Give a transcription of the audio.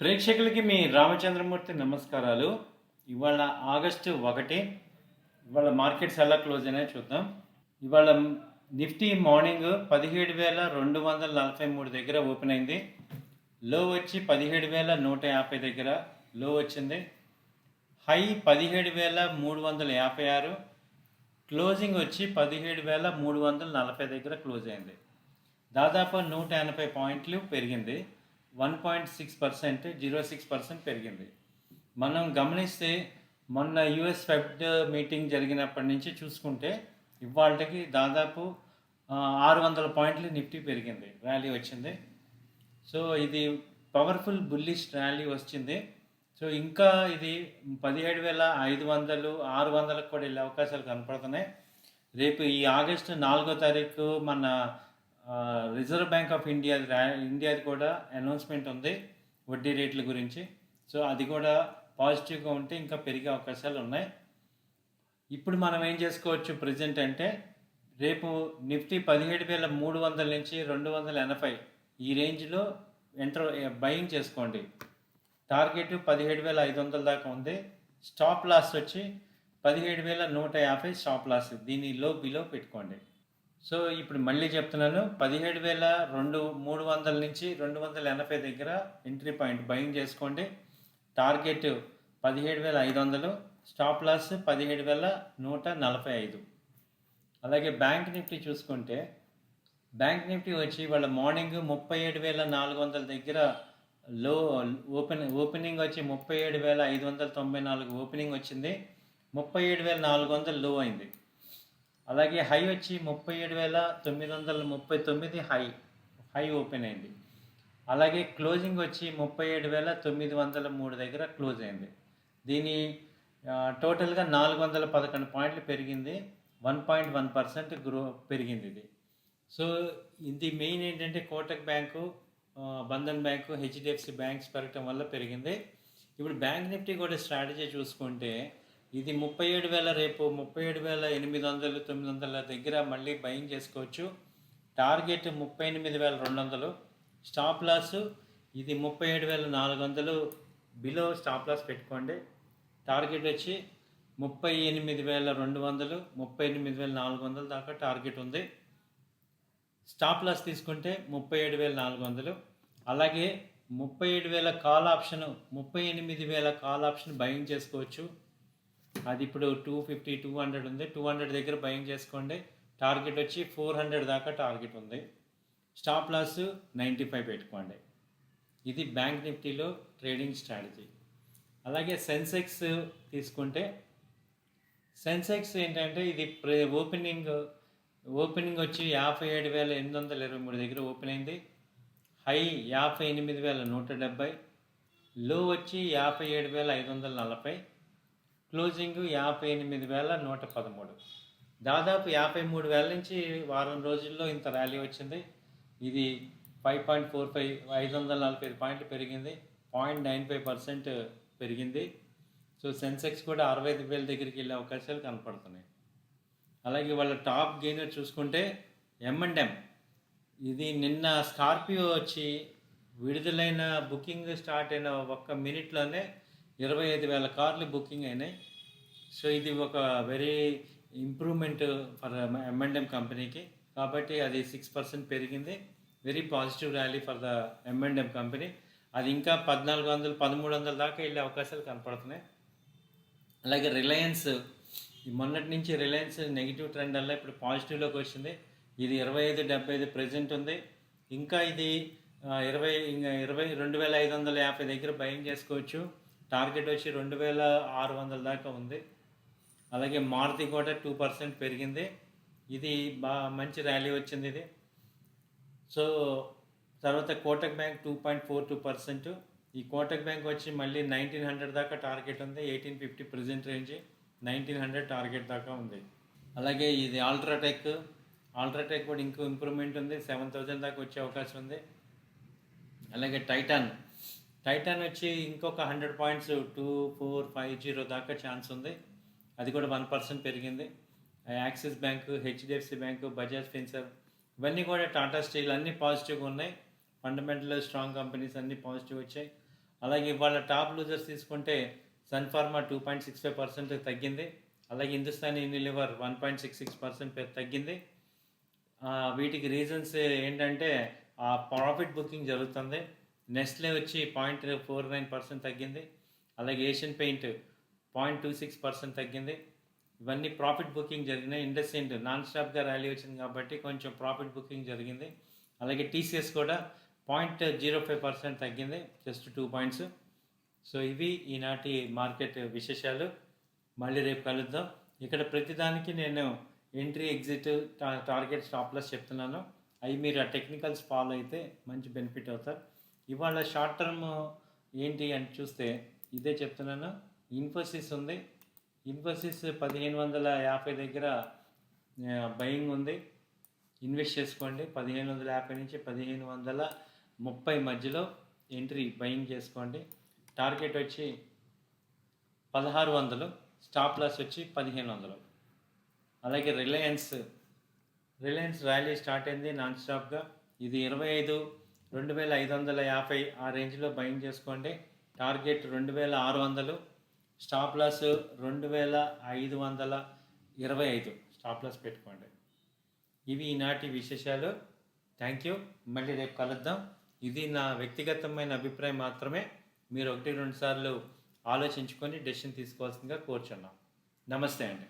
ప్రేక్షకులకి మీ రామచంద్రమూర్తి నమస్కారాలు. ఇవాళ ఆగస్టు 1. ఇవాళ మార్కెట్స్ ఎలా క్లోజ్ అయినాయో చూద్దాం. ఇవాళ నిఫ్టీ మార్నింగ్ 17,243 దగ్గర ఓపెన్ అయింది. లో వచ్చి 17,150 దగ్గర లో వచ్చింది. హై 17,356, క్లోజింగ్ వచ్చి 17,340 దగ్గర క్లోజ్ అయింది. దాదాపు 180 పాయింట్లు పెరిగింది. 1.6%, 0.6% పెరిగింది. మనం గమనిస్తే మొన్న యుఎస్ ఫెడ్ మీటింగ్ జరిగినప్పటి నుంచి చూసుకుంటే ఇవాళకి దాదాపు 600 పాయింట్లు నిఫ్టీ పెరిగింది, ర్యాలీ వచ్చింది. సో ఇది పవర్ఫుల్ బుల్లిష్ ర్యాలీ వచ్చింది. సో ఇంకా ఇది 17,500, 600లకు కూడా వెళ్ళే అవకాశాలు కనపడుతున్నాయి. రేపు ఈ ఆగస్టు 4వ తారీఖు మన రిజర్వ్ బ్యాంక్ ఆఫ్ ఇండియాది కూడా అనౌన్స్మెంట్ ఉంది వడ్డీ రేట్ల గురించి. సో అది కూడా పాజిటివ్గా ఉంటే ఇంకా పెరిగే అవకాశాలు ఉన్నాయి. ఇప్పుడు మనం ఏం చేసుకోవచ్చు ప్రజెంట్ అంటే, రేపు నిఫ్టీ 17,300 నుంచి 280 ఈ రేంజ్లో బయింగ్ చేసుకోండి. టార్గెట్ 17,500 దాకా ఉంది. స్టాప్ లాస్ వచ్చి 17,150 స్టాప్ లాస్. దీని బిలో పెట్టుకోండి. సో ఇప్పుడు మళ్ళీ చెప్తున్నాను, 17,300 నుంచి 280 దగ్గర ఎంట్రీ పాయింట్ బయింగ్ చేసుకోండి. Target 17,500, stop loss 17,145. అలాగే బ్యాంక్ నిఫ్టీ చూసుకుంటే, బ్యాంక్ నిఫ్టీ వచ్చి వాళ్ళ మార్నింగ్ 37,400 దగ్గర లో ఓపెనింగ్ వచ్చి 37,594 ఓపెనింగ్ వచ్చింది. 37,400 లో అయింది. అలాగే హై వచ్చి 37,939 హై ఓపెన్ అయింది. అలాగే క్లోజింగ్ వచ్చి 37,903 దగ్గర క్లోజ్ అయింది. దీని టోటల్గా 411 పాయింట్లు పెరిగింది. 1.1% పెరిగింది ఇది. సో ఇది మెయిన్ ఏంటంటే Kotak bank, Bandhan bank, HDFC banks పెరగటం వల్ల పెరిగింది. ఇప్పుడు బ్యాంక్ నిఫ్టీ కూడా స్ట్రాటజీ చూసుకుంటే, ఇది 37,000, రేపు 37,800, 900 దగ్గర మళ్ళీ బయింగ్ చేసుకోవచ్చు. టార్గెట్ 38,200. స్టాప్ లాస్ ఇది 37,400 బిలో స్టాప్ లాస్ పెట్టుకోండి. టార్గెట్ వచ్చి 38,200, 38,400 దాకా టార్గెట్ ఉంది. స్టాప్ లాస్ తీసుకుంటే 37,400. అలాగే 37,000 call option, 38,000 call option buying చేసుకోవచ్చు. అది ఇప్పుడు 250, 200 ఉంది. 200 దగ్గర బయింగ్ చేసుకోండి. టార్గెట్ వచ్చి 400 దాకా టార్గెట్ ఉంది. స్టాప్ లాస్ 95 పెట్టుకోండి. ఇది బ్యాంక్ నిఫ్టీలో ట్రేడింగ్ స్ట్రాటజీ. అలాగే సెన్సెక్స్ తీసుకుంటే, సెన్సెక్స్ ఏంటంటే ఇది ఓపెనింగ్ వచ్చి 57,823 దగ్గర ఓపెన్ అయింది. హై 58,170, లో వచ్చి 57,540, క్లోజింగ్ 58,113. దాదాపు 53,000 నుంచి వారం రోజుల్లో ఇంత ర్యాలీ వచ్చింది. ఇది 5.45, 545 పాయింట్లు పెరిగింది. 0.95% పెరిగింది. సో సెన్సెక్స్ కూడా 65,000 దగ్గరికి వెళ్ళే అవకాశాలు కనపడుతున్నాయి. అలాగే వాళ్ళ టాప్ గెయినర్ చూసుకుంటే M&M. ఇది నిన్న స్కార్పియో వచ్చి విడుదలైన బుకింగ్ స్టార్ట్ అయిన 1 మినిట్లోనే 25,000 కార్లు బుకింగ్ అయినాయి. సో ఇది ఒక వెరీ ఇంప్రూవ్మెంట్ ఫర్ M&M కంపెనీకి. కాబట్టి అది 6% పెరిగింది. Very positive rally for the M&M company. అది ఇంకా 1,400, 1,300 దాకా వెళ్ళే అవకాశాలు కనపడుతున్నాయి. అలాగే రిలయన్స్, మొన్నటి నుంచి రిలయన్స్ నెగిటివ్ ట్రెండ్ వల్ల ఇప్పుడు పాజిటివ్లోకి వచ్చింది. ఇది 25.75 ప్రెజెంట్ ఉంది. ఇంకా ఇది 22,550 దగ్గర బయింగ్ చేసుకోవచ్చు. టార్గెట్ వచ్చి 2,600 దాకా ఉంది. అలాగే మారుతి కూడా 2% పెరిగింది. ఇది మంచి ర్యాలీ వచ్చింది ఇది. సో తర్వాత కోటక్ బ్యాంక్ 2.42%. ఈ కోటక్ బ్యాంక్ వచ్చి మళ్ళీ 1,900 దాకా టార్గెట్ ఉంది. 1,850 ప్రెజెంట్ రేంజ్, 1,900 టార్గెట్ దాకా ఉంది. అలాగే ఇది అల్ట్రాటెక్ కూడా ఇంకో ఇంప్రూవ్మెంట్ ఉంది. 7,000 దాకా వచ్చే అవకాశం ఉంది. అలాగే టైటాన్ వచ్చి ఇంకొక 100 పాయింట్స్ 2,450 దాకా ఛాన్స్ ఉంది. అది కూడా 1% పెరిగింది. Axis bank, HDFC bank, Bajaj Finserv ఇవన్నీ కూడా, టాటా స్టీల్ అన్నీ పాజిటివ్గా ఉన్నాయి. ఫండమెంటల్ స్ట్రాంగ్ కంపెనీస్ అన్నీ పాజిటివ్ వచ్చాయి. అలాగే ఇవాళ టాప్ లూజర్స్ తీసుకుంటే సన్ ఫార్మా 2.65% తగ్గింది. అలాగే హిందుస్థాన్ యూనిలివర్ 1.66% తగ్గింది. వీటికి రీజన్స్ ఏంటంటే ఆ ప్రాఫిట్ బుకింగ్ జరుగుతుంది. నెస్లే వచ్చి 0.49% తగ్గింది. అలాగే ఏషియన్ పెయింట్ 0.26% తగ్గింది. ఇవన్నీ ప్రాఫిట్ బుకింగ్ జరిగినాయి. ఇండస్ఇండ్ నాన్ స్టాప్గా ర్యాలీ వచ్చింది కాబట్టి కొంచెం ప్రాఫిట్ బుకింగ్ జరిగింది. అలాగే టీసీఎస్ కూడా 0.05% తగ్గింది, జస్ట్ 2 పాయింట్స్. సో ఇవి ఈనాటి మార్కెట్ విశేషాలు. మళ్ళీ రేపు కలుద్దాం. ఇక్కడ ప్రతిదానికి నేను entry, exit, target, stop loss చెప్తున్నాను. అవి మీరు ఆ టెక్నికల్స్ ఫాలో అయితే మంచి బెనిఫిట్ అవుతారు. ఇవాళ షార్ట్ టర్మ్ ఏంటి అని చూస్తే ఇదే చెప్తున్నాను. ఇన్ఫోసిస్ ఉంది. ఇన్ఫోసిస్ 1550 దగ్గర బయింగ్ ఉంది. ఇన్వెస్ట్ చేసుకోండి. 1550 నుంచి 1530 మధ్యలో ఎంట్రీ బయింగ్ చేసుకోండి. టార్గెట్ వచ్చి 1600, స్టాప్ లాస్ వచ్చి 1500. అలాగే రిలయన్స్ ర్యాలీ స్టార్ట్ అయింది నాన్ స్టాప్గా. ఇది 25,550 ఆ రేంజ్లో బయింగ్ చేసుకోండి. Target 2600, stop loss 2525 stop loss పెట్టుకోండి. ఇవి ఈనాటి విశేషాలు. Thank you. మళ్ళీ రేపు కలుద్దాం. ఇది నా వ్యక్తిగతమైన అభిప్రాయం మాత్రమే. మీరు 1-2 సార్లు ఆలోచించుకొని డెసిషన్ తీసుకోవాల్సిందిగా కోరుచున్నాం. నమస్తే అండి.